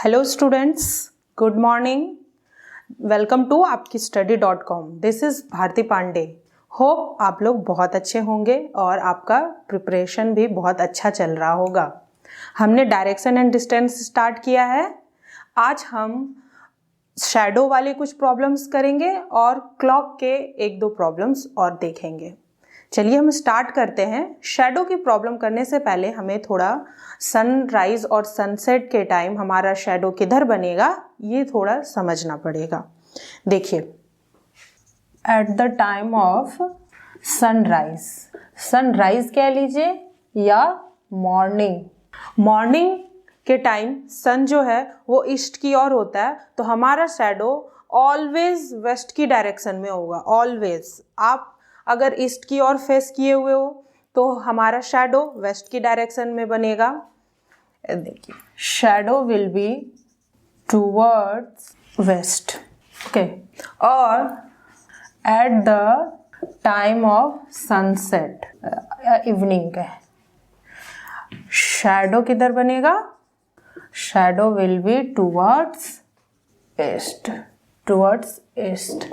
Hello students, good morning. Welcome to आपकी study.com। This is Bharti Pandey. Hope आप लोग बहुत अच्छे होंगे और आपका प्रिपरेशन भी बहुत अच्छा चल रहा होगा। हमने डायरेक्शन एंड डिस्टेंस स्टार्ट किया है। आज हम शैडो वाले कुछ प्रॉब्लम्स करेंगे और क्लॉक के एक दो प्रॉब्लम्स और देखेंगे। चलिए हम स्टार्ट करते हैं। शैडो की प्रॉब्लम करने से पहले हमें थोड़ा सनराइज और सनसेट के टाइम हमारा शैडो किधर बनेगा ये थोड़ा समझना पड़ेगा। देखिए, eight the time of sunrise, sunrise कह लीजिए या मॉर्निंग के टाइम सन जो है वो ईस्ट की ओर होता है, तो हमारा शैडो ऑलवेज वेस्ट की डायरेक्शन में होगा। ऑलवेज आप अगर ईस्ट की ओर फेस किए हुए हो तो हमारा शैडो वेस्ट की डायरेक्शन में बनेगा। देखिए, shadow will be towards west, okay. और at the time of sunset, evening का शैडो किधर बनेगा? Shadow will be towards east, towards east.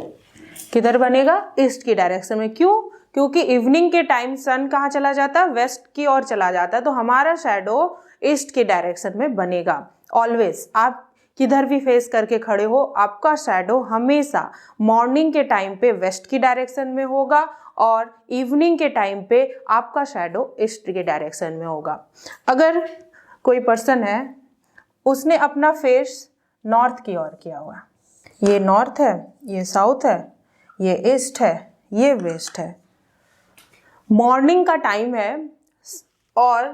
किधर बनेगा? ईस्ट की डायरेक्शन में। क्यों? क्योंकि इवनिंग के टाइम सन कहाँ चला जाता है? वेस्ट की ओर चला जाता है, तो हमारा शैडो ईस्ट की डायरेक्शन में बनेगा। ऑलवेज आप किधर भी फेस करके खड़े हो, आपका शैडो हमेशा मॉर्निंग के टाइम पे वेस्ट की डायरेक्शन में होगा और इवनिंग के टाइम पे आपका शैडो ईस्ट की डायरेक्शन में होगा। अगर कोई पर्सन है, उसने अपना फेस नॉर्थ की ओर किया हुआ, ये नॉर्थ है, ये साउथ है, ये ईस्ट है, ये वेस्ट है। मॉर्निंग का टाइम है और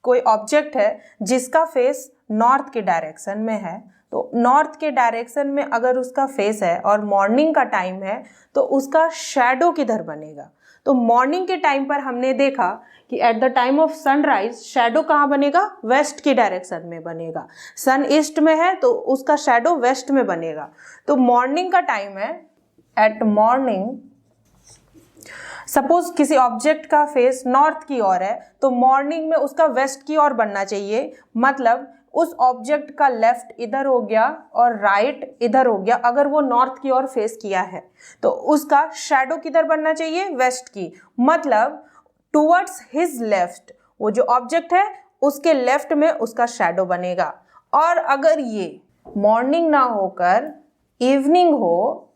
कोई ऑब्जेक्ट है जिसका फेस नॉर्थ के डायरेक्शन में है, तो नॉर्थ के डायरेक्शन में अगर उसका फेस है और मॉर्निंग का टाइम है तो उसका शैडो किधर बनेगा? तो मॉर्निंग के टाइम पर हमने देखा कि eight the time of sunrise shadow कहाँ बनेगा? वेस्ट की डायरेक्शन में बनेगा। सन ईस्ट में है तो उसका शैडो वेस्ट में बनेगा। तो मॉर्निंग का टाइम है, एट मॉर्निंग सपोज किसी ऑब्जेक्ट का फेस नॉर्थ की ओर है तो मॉर्निंग में उसका वेस्ट की ओर बनना चाहिए। मतलब उस ऑब्जेक्ट का लेफ्ट इधर हो गया और राइट इधर हो गया। अगर वो नॉर्थ की ओर फेस किया है तो उसका शैडो किधर बनना चाहिए? वेस्ट की। मतलब टुवर्ड्स हिज लेफ्ट, वो जो ऑब्जेक्ट है उसके लेफ्ट में उसका शैडो बनेगा। और अगर ये मॉर्निंग ना होकर इवनिंग हो,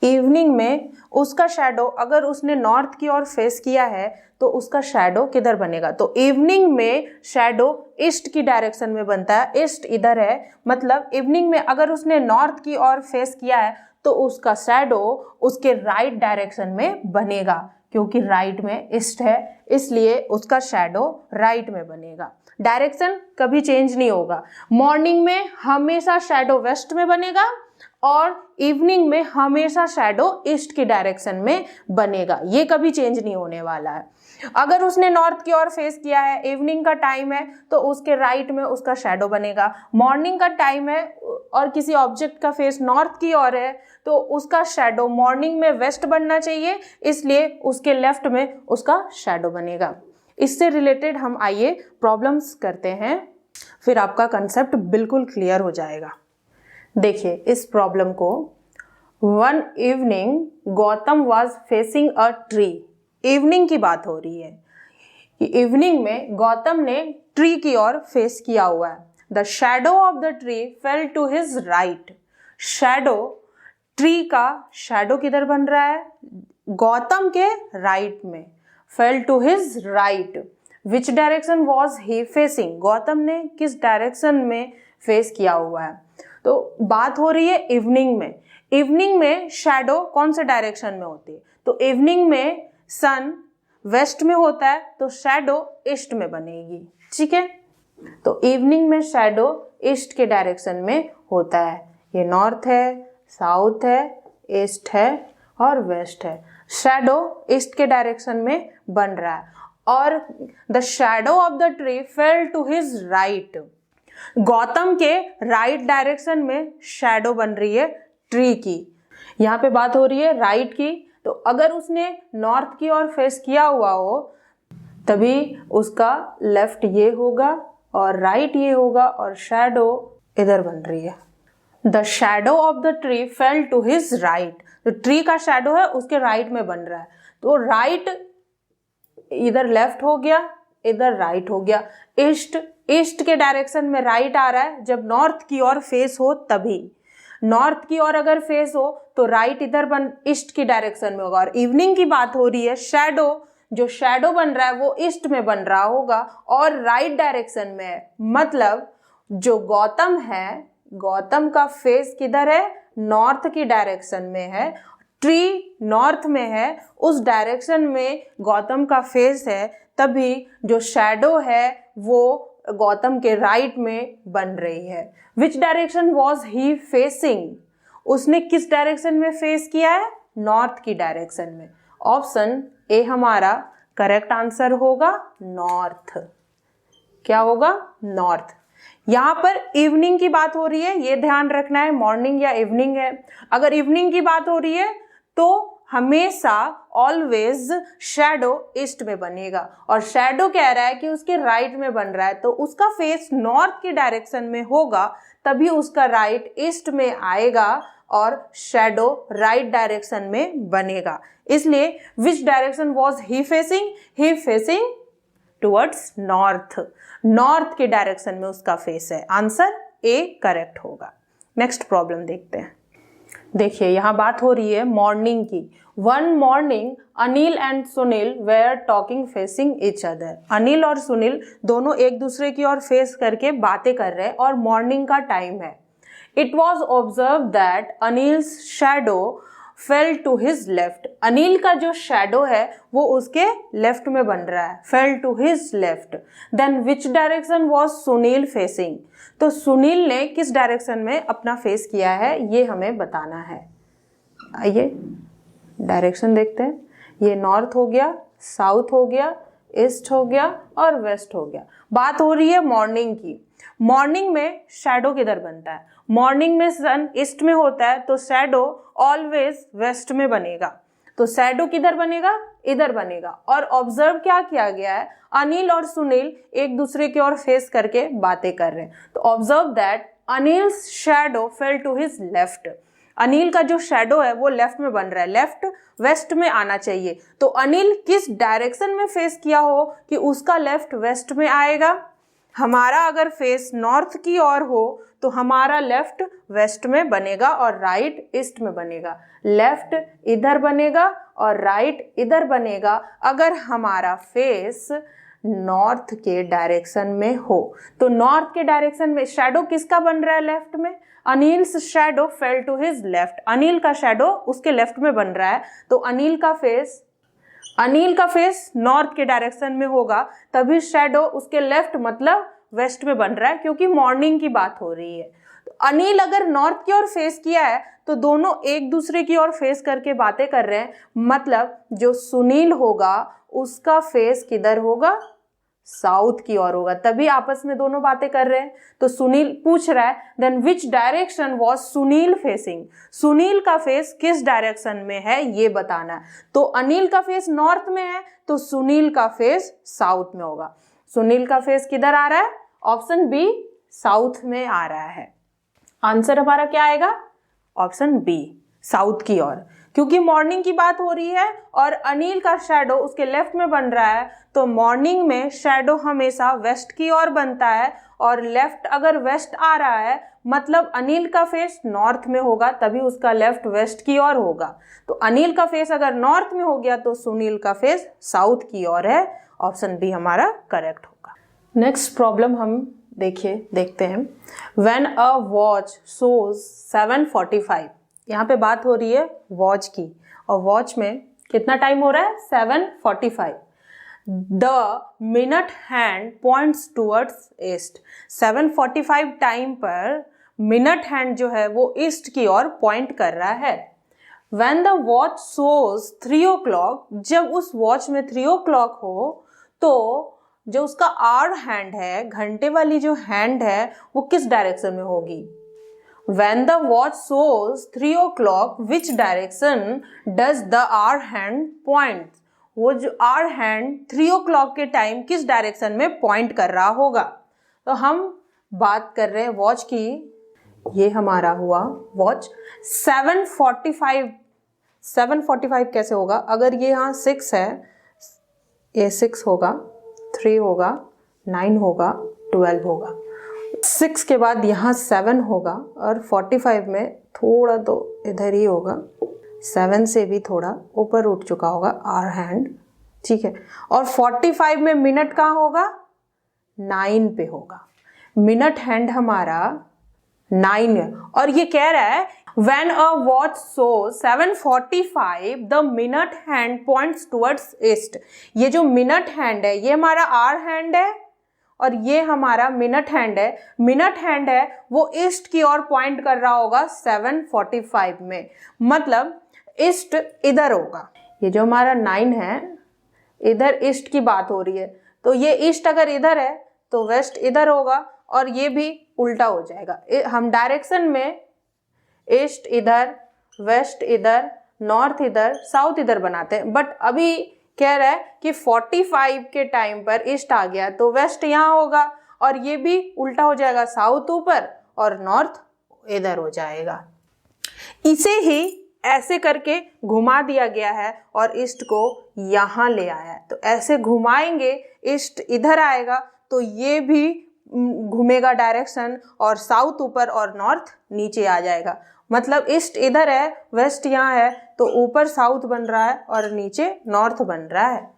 इवनिंग में उसका शैडो अगर उसने नॉर्थ की ओर फेस किया है तो उसका शैडो किधर बनेगा? तो इवनिंग में शैडो ईस्ट की डायरेक्शन में बनता है। ईस्ट इधर है, मतलब इवनिंग में अगर उसने नॉर्थ की ओर फेस किया है तो उसका शैडो उसके राइट डायरेक्शन में बनेगा। क्योंकि राइट में ईस्ट है इसलिए उसका शैडो राइट में बनेगा। डायरेक्शन कभी चेंज नहीं होगा। मॉर्निंग में हमेशा शैडो वेस्ट में बनेगा और इवनिंग में हमेशा शैडो ईस्ट की डायरेक्शन में बनेगा। ये कभी चेंज नहीं होने वाला है। अगर उसने नॉर्थ की ओर फेस किया है, इवनिंग का टाइम है, तो उसके राइट में उसका शैडो बनेगा। मॉर्निंग का टाइम है और किसी ऑब्जेक्ट का फेस नॉर्थ की ओर है तो उसका शैडो मॉर्निंग में वेस्ट बनना चाहिए, इसलिए उसके लेफ्ट में उसका शैडो बनेगा। इससे रिलेटेड हम आइए प्रॉब्लम्स करते हैं, फिर आपका कंसेप्ट बिल्कुल क्लियर हो जाएगा। देखिए इस प्रॉब्लम को, one evening Gautam was facing a tree. Evening की बात हो रही है कि इवनिंग में गौतम ने ट्री की ओर फेस किया हुआ है। The shadow of the tree fell to his right. Shadow, tree का शैडो किधर बन रहा है? गौतम के राइट में। Fell to his right. Which direction was he facing? Gautam ने किस डायरेक्शन में फेस किया हुआ है? तो बात हो रही है इवनिंग में। इवनिंग में शैडो कौन से डायरेक्शन में होती है? तो इवनिंग में सन वेस्ट में होता है तो शैडो ईस्ट में बनेगी। ठीक है, तो इवनिंग में शैडो ईस्ट के डायरेक्शन में होता है। ये नॉर्थ है, साउथ है, ईस्ट है और वेस्ट है। शैडो ईस्ट के डायरेक्शन में बन रहा है और the shadow of the tree fell to his right. Gautam के राइट डायरेक्शन में शैडो बन रही है ट्री की। यहाँ पे बात हो रही है राइट की, तो अगर उसने नॉर्थ की ओर फेस किया हुआ हो तभी उसका लेफ्ट ये होगा और राइट ये होगा और शैडो इधर बन रही है। The shadow of the tree fell to his right, तो ट्री का शैडो है उसके राइट में बन रहा है, तो राइट इधर लेफ्ट हो गया, इधर राइट हो गया। ईस्ट, ईस्ट के डायरेक्शन में राइट आ रहा है, जब नॉर्थ की ओर फेस हो तभी। नॉर्थ की ओर अगर फेस हो तो राइट इधर बन ईस्ट की डायरेक्शन में होगा। और इवनिंग की बात हो रही है, शैडो, जो शैडो बन रहा है वो ईस्ट में बन रहा होगा और राइट डायरेक्शन में है। मतलब जो गौतम है, गौतम का फेस किधर है, नॉर्थ की डायरेक्शन में है। ट्री नॉर्थ में है, उस डायरेक्शन में गौतम का फेस है, तभी जो शैडो है वो गौतम के राइट में बन रही है। Which direction was he facing, उसने किस डायरेक्शन में फेस किया है, नॉर्थ की डायरेक्शन में। ऑप्शन ए हमारा करेक्ट आंसर होगा, नॉर्थ। क्या होगा, नॉर्थ। यहाँ पर इवनिंग की बात हो रही है, ये ध्यान रखना है, मॉर्निंग या इवनिंग है। अगर इवनिंग की बात हो रही है तो हमेशा ऑलवेज शैडो ईस्ट में बनेगा, और शैडो कह रहा है कि उसके राइट में बन रहा है, तो उसका फेस नॉर्थ की डायरेक्शन में होगा, तभी उसका राइट ईस्ट में आएगा और शैडो राइट डायरेक्शन में बनेगा। इसलिए विच direction was he facing, he facing towards north, north के डायरेक्शन में उसका फेस है। आंसर ए करेक्ट होगा। नेक्स्ट प्रॉब्लम देखते हैं। देखिए यहाँ बात हो रही है मॉर्निंग की। One morning Anil and Sunil were talking facing each other, Anil और सुनील दोनों एक दूसरे की ओर फेस करके बातें कर रहे हैं और मॉर्निंग का टाइम है। It was observe that Anil's shadow fell to his left, Anil का जो शैडो है वो उसके लेफ्ट में बन रहा है, fell to his left. Then which direction was Sunil facing, तो सुनील ने किस डायरेक्शन में अपना फेस किया है ये हमें बताना है। आइए डायरेक्शन देखते हैं। ये नॉर्थ हो गया, साउथ हो गया, ईस्ट हो गया और वेस्ट हो गया। बात हो रही है मॉर्निंग की। मॉर्निंग में शैडो किधर बनता है, मॉर्निंग में सन ईस्ट में होता है, तो शैडो ऑलवेज वेस्ट में बनेगा। तो शैडो किधर बनेगा, इधर बनेगा। और ऑब्जर्व क्या किया गया है, अनिल और सुनील एक दूसरे की ओर फेस करके बातें कर रहे हैं, तो observe that Anil's shadow fell to his left, Anil का जो शैडो है वो लेफ्ट में बन रहा है, लेफ्ट वेस्ट में आना चाहिए। तो अनिल किस डायरेक्शन में फेस किया हो कि उसका लेफ्ट वेस्ट में आएगा। हमारा अगर फेस नॉर्थ की ओर हो तो हमारा लेफ्ट वेस्ट में बनेगा और राइट ईस्ट में बनेगा। लेफ्ट इधर बनेगा और राइट इधर बनेगा अगर हमारा फेस नॉर्थ के डायरेक्शन में हो। तो नॉर्थ के डायरेक्शन में शैडो किसका बन रहा है, लेफ्ट में। Anil's shadow fell to his left, Anil का शैडो उसके लेफ्ट में बन रहा है, तो अनिल का फेस नॉर्थ के डायरेक्शन में होगा, तभी शैडो उसके लेफ्ट मतलब वेस्ट में बन रहा है, क्योंकि मॉर्निंग की बात हो रही है। तो अनिल अगर नॉर्थ की ओर फेस किया है तो दोनों एक दूसरे की ओर फेस करके बातें कर रहे हैं, मतलब जो सुनील होगा उसका फेस किधर होगा, साउथ की ओर होगा, तभी आपस में दोनों बातें कर रहे हैं। तो सुनील पूछ रहा है then which direction was Sunil facing, Sunil का फेस किस डायरेक्शन में है ये बताना है। तो अनिल का फेस नॉर्थ में है तो सुनील का फेस साउथ में होगा। सुनील का फेस किधर आ रहा है, ऑप्शन बी साउथ में आ रहा है। आंसर हमारा क्या आएगा, ऑप्शन बी साउथ की ओर, क्योंकि मॉर्निंग की बात हो रही है और अनिल का शैडो उसके लेफ्ट में बन रहा है, तो मॉर्निंग में शैडो हमेशा वेस्ट की ओर बनता है, और लेफ्ट अगर वेस्ट आ रहा है मतलब अनिल का फेस नॉर्थ में होगा, तभी उसका लेफ्ट वेस्ट की ओर होगा। तो अनिल का फेस अगर नॉर्थ में हो गया तो सुनील का फेस साउथ की ओर है। ऑप्शन बी हमारा करेक्ट होगा। नेक्स्ट प्रॉब्लम हम देखते हैं। व्हेन अ वॉच शोज 7:45, यहाँ पे बात हो रही है वॉच की, और वॉच में कितना टाइम हो रहा है, 7:45। The minute hand points towards east, 7:45 time पर मिनट हैंड जो है वो ईस्ट की ओर पॉइंट कर रहा है। When the watch shows 3 o'clock, जब उस वॉच में 3 o'clock हो तो जो उसका आवर हैंड है, घंटे वाली जो हैंड है वो किस डायरेक्शन में होगी। When the watch shows 3 o'clock, which direction does the hour hand point? वो जो आवर हैंड 3 o'clock के टाइम किस डायरेक्शन में पॉइंट कर रहा होगा। तो हम बात कर रहे हैं वॉच की, ये हमारा हुआ वॉच 7:45 कैसे होगा? अगर ये यहाँ 6 है, ये 6 होगा, 3 होगा, 9 होगा, 12 होगा, 6 के बाद यहाँ 7 होगा और 45 में थोड़ा तो इधर ही होगा, 7 से भी थोड़ा ऊपर उठ चुका होगा आवर हैंड, ठीक है। और 45 में मिनट कहाँ होगा? 9 पे होगा। मिनट हैंड हमारा 9 है और ये कह रहा है when a watch shows 7:45 the minute hand points towards east। ये जो मिनट हैंड है ये हमारा आवर हैंड है और ये हमारा मिनट हैंड है। मिनट हैंड है वो ईस्ट की ओर पॉइंट कर रहा होगा 7:45 में, मतलब ईस्ट इधर होगा। ये जो हमारा 9 है इधर ईस्ट की बात हो रही है, तो ये ईस्ट अगर इधर है तो वेस्ट इधर होगा और ये भी उल्टा हो जाएगा। हम डायरेक्शन में ईस्ट इधर, वेस्ट इधर, नॉर्थ इधर, साउथ इधर बनाते हैं, बट अभी कह रहा है कि 45 के टाइम पर ईस्ट आ गया तो वेस्ट यहाँ होगा और ये भी उल्टा हो जाएगा, साउथ ऊपर और नॉर्थ इधर हो जाएगा। इसे ही ऐसे करके घुमा दिया गया है और ईस्ट को यहाँ ले आया है। तो ऐसे घुमाएंगे, ईस्ट इधर आएगा तो ये भी घूमेगा डायरेक्शन और साउथ ऊपर और नॉर्थ नीचे आ जाएगा। मतलब ईस्ट इधर है, वेस्ट यहाँ है, तो ऊपर साउथ बन रहा है और नीचे नॉर्थ बन रहा है।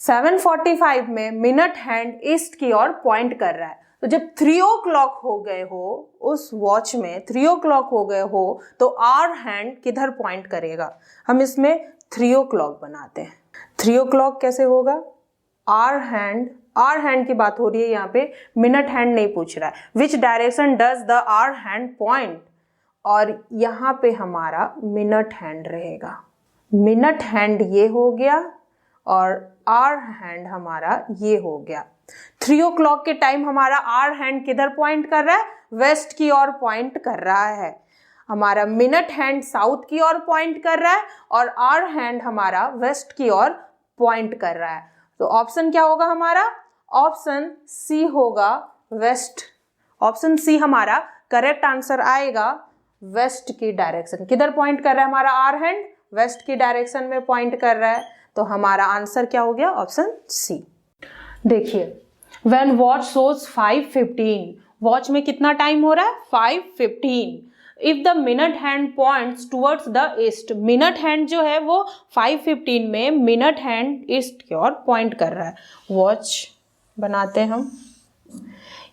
7:45 में मिनट हैंड ईस्ट की ओर पॉइंट कर रहा है। तो जब 3 o'clock हो गए हो, उस वॉच में 3 o'clock हो गए हो, तो आवर हैंड किधर पॉइंट करेगा? हम इसमें 3 o'clock बनाते हैं। 3 o'clock कैसे होगा? आवर हैंड की बात हो रही है यहाँ पे, मिनट हैंड नहीं पूछ रहा है। Which direction does the hour hand point? और यहाँ पे हमारा मिनट हैंड रहेगा। मिनट हैंड ये हो गया और आवर हैंड हमारा ये हो गया। 3 o'clock के टाइम हमारा आवर हैंड किधर पॉइंट कर रहा है? वेस्ट की ओर पॉइंट कर रहा है। हमारा मिनट हैंड साउथ की ओर पॉइंट कर रहा है और आवर हैंड हमारा वेस्ट की ओर पॉइंट कर रहा है। तो ऑप्शन क्या होगा हमारा? ऑप्शन सी होगा, वेस्ट। ऑप्शन सी हमारा करेक्ट आंसर आएगा। वेस्ट की डायरेक्शन किधर पॉइंट कर रहा है हमारा आवर हैंड? वेस्ट की डायरेक्शन में पॉइंट कर रहा है। तो हमारा आंसर क्या हो गया? Option C. देखिए, व्हेन वॉच शोज 5:15, वॉच में कितना टाइम हो रहा है? 5:15। If the minute hand points towards the east, minute hand जो है वो 5:15 में मिनट हैंड ईस्ट की ओर पॉइंट कर रहा है। वॉच बनाते हैं हम,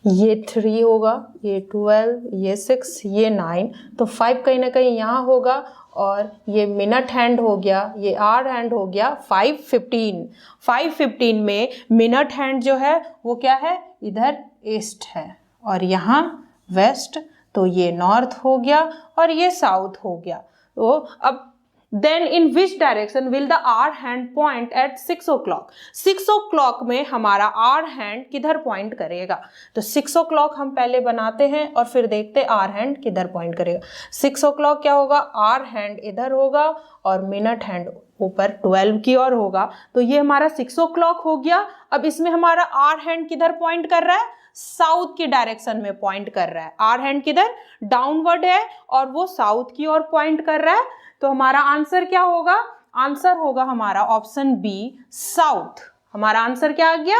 ये 3 होगा, ये 12, ये 6, ये 9, तो 5 कहीं ना कहीं यहाँ होगा और ये मिनट हैंड हो गया, ये आवर हैंड हो गया। 5:15 में मिनट हैंड जो है वो क्या है? इधर ईस्ट है और यहाँ वेस्ट, तो ये नॉर्थ हो गया और ये साउथ हो गया। तो अब then in which direction will the hour hand point at 6 o'clock? 6 o'clock में हमारा आवर हैंड किधर पॉइंट करेगा? तो 6 o'clock हम पहले बनाते हैं और फिर देखते हैं आवर हैंड किधर पॉइंट करेगा। 6 o'clock क्या होगा? आवर हैंड इधर होगा और मिनट हैंड ऊपर 12 की ओर होगा। तो ये हमारा 6 o'clock हो गया। अब इसमें हमारा आवर हैंड किधर पॉइंट कर रहा है? साउथ की डायरेक्शन में पॉइंट कर रहा है। आवर हैंड किधर? डाउनवर्ड है और वो साउथ की ओर पॉइंट कर रहा है। तो हमारा आंसर क्या होगा? आंसर होगा हमारा ऑप्शन बी, साउथ। हमारा आंसर क्या आ गया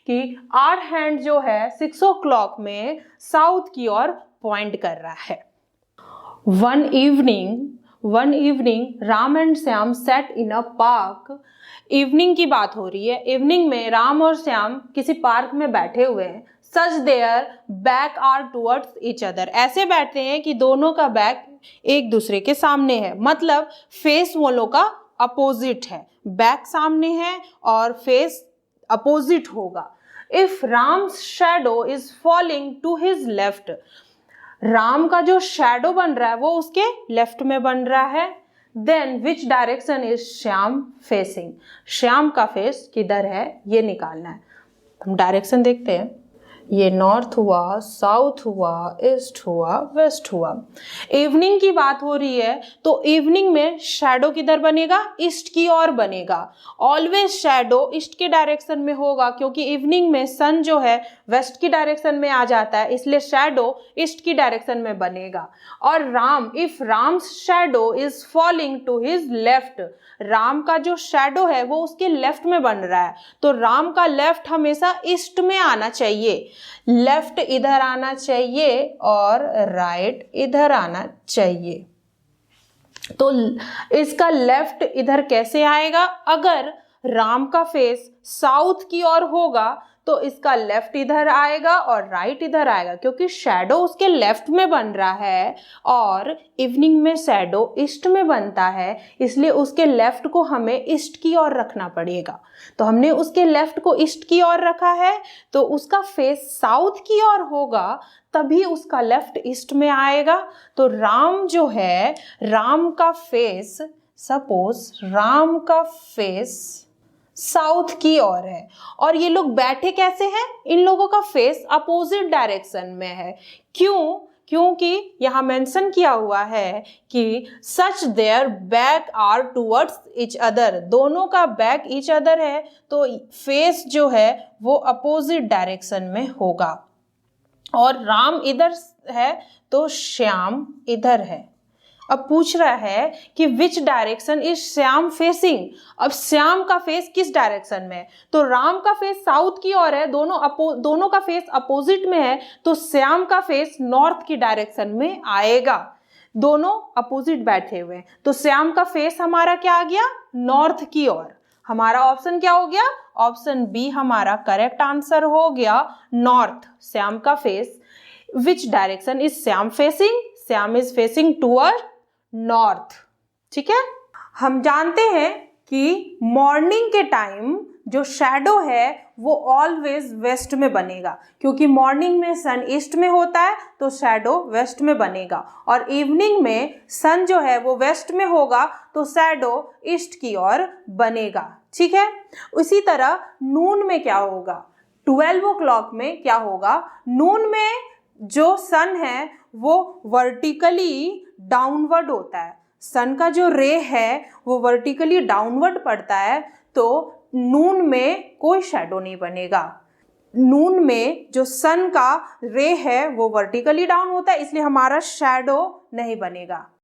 कि आवर हैंड जो है 6 o'clock में साउथ की ओर पॉइंट कर रहा है। One evening Ram and Shyam set in a park. Evening की बात हो रही है। इवनिंग में राम और श्याम किसी पार्क में बैठे हुए हैं। Such their back are towards each other, ऐसे बैठते हैं कि दोनों का बैक एक दूसरे के सामने है, मतलब फेस वो लोग का अपोजिट है। बैक सामने है और फेस अपोजिट होगा। If Ram's shadow is falling to his left, Ram का जो शैडो बन रहा है वो उसके लेफ्ट में बन रहा है। Then which direction is Shyam facing, Shyam का फेस किधर है ये निकालना है। हम डायरेक्शन देखते हैं। ये नॉर्थ हुआ, साउथ हुआ, ईस्ट हुआ, वेस्ट हुआ। इवनिंग की बात हो रही है तो इवनिंग में शैडो किधर बनेगा, ईस्ट की ओर बनेगा। ऑलवेज शैडो ईस्ट के डायरेक्शन में होगा क्योंकि इवनिंग में सन जो है वेस्ट की डायरेक्शन में आ जाता है, इसलिए शैडो ईस्ट की डायरेक्शन में बनेगा। और Ram, if Ram's shadow is falling to his left, Ram का जो शैडो है वो उसके लेफ्ट में बन रहा है, तो राम का लेफ्ट हमेशा ईस्ट में आना चाहिए। लेफ्ट इधर आना चाहिए और राइट इधर आना चाहिए। तो इसका लेफ्ट इधर कैसे आएगा, अगर राम का फेस साउथ की ओर होगा तो इसका लेफ्ट इधर आएगा और राइट इधर आएगा, क्योंकि शैडो उसके लेफ्ट में बन रहा है और इवनिंग में शैडो ईस्ट में बनता है, इसलिए उसके लेफ्ट को हमें ईस्ट की ओर रखना पड़ेगा। तो हमने उसके लेफ्ट को ईस्ट की ओर रखा है, तो उसका फेस साउथ की ओर होगा तभी उसका लेफ्ट ईस्ट में आएगा। तो राम जो है, राम का फेस, सपोज राम का फेस साउथ की ओर है और ये लोग बैठे कैसे हैं, इन लोगों का फेस अपोजिट डायरेक्शन में है। क्यों, क्योंकि यहाँ मेंशन किया हुआ है कि such their back are towards each other, दोनों का बैक ईच अदर है, तो फेस जो है वो अपोजिट डायरेक्शन में होगा। और राम इधर है तो श्याम इधर है। अब पूछ रहा है कि विच डायरेक्शन इज श्याम फेसिंग, अब श्याम का फेस किस डायरेक्शन में है, तो राम का फेस साउथ की ओर है, दोनों का फेस अपोजिट में है, तो श्याम का फेस नॉर्थ की डायरेक्शन में आएगा। दोनों अपोजिट बैठे हुए हैं तो श्याम का फेस हमारा क्या आ गया, नॉर्थ की ओर। हमारा ऑप्शन क्या हो गया, ऑप्शन बी हमारा करेक्ट आंसर हो गया, नॉर्थ। श्याम का face, which direction is Shyam facing, Shyam is facing toward north. ठीक है, हम जानते हैं कि मॉर्निंग के टाइम जो शैडो है वो ऑलवेज वेस्ट में बनेगा, क्योंकि मॉर्निंग में सन ईस्ट में होता है तो शैडो वेस्ट में बनेगा, और इवनिंग में सन जो है वो वेस्ट में होगा तो शैडो ईस्ट की ओर बनेगा। ठीक है, उसी तरह नून में क्या होगा, 12 o'clock में क्या होगा, नून में जो सन है वो वर्टिकली डाउनवर्ड होता है, सन का जो रे है वो वर्टिकली डाउनवर्ड पड़ता है, तो नून में कोई शैडो नहीं बनेगा। नून में जो सन का रे है वो वर्टिकली डाउन होता है, इसलिए हमारा शैडो नहीं बनेगा।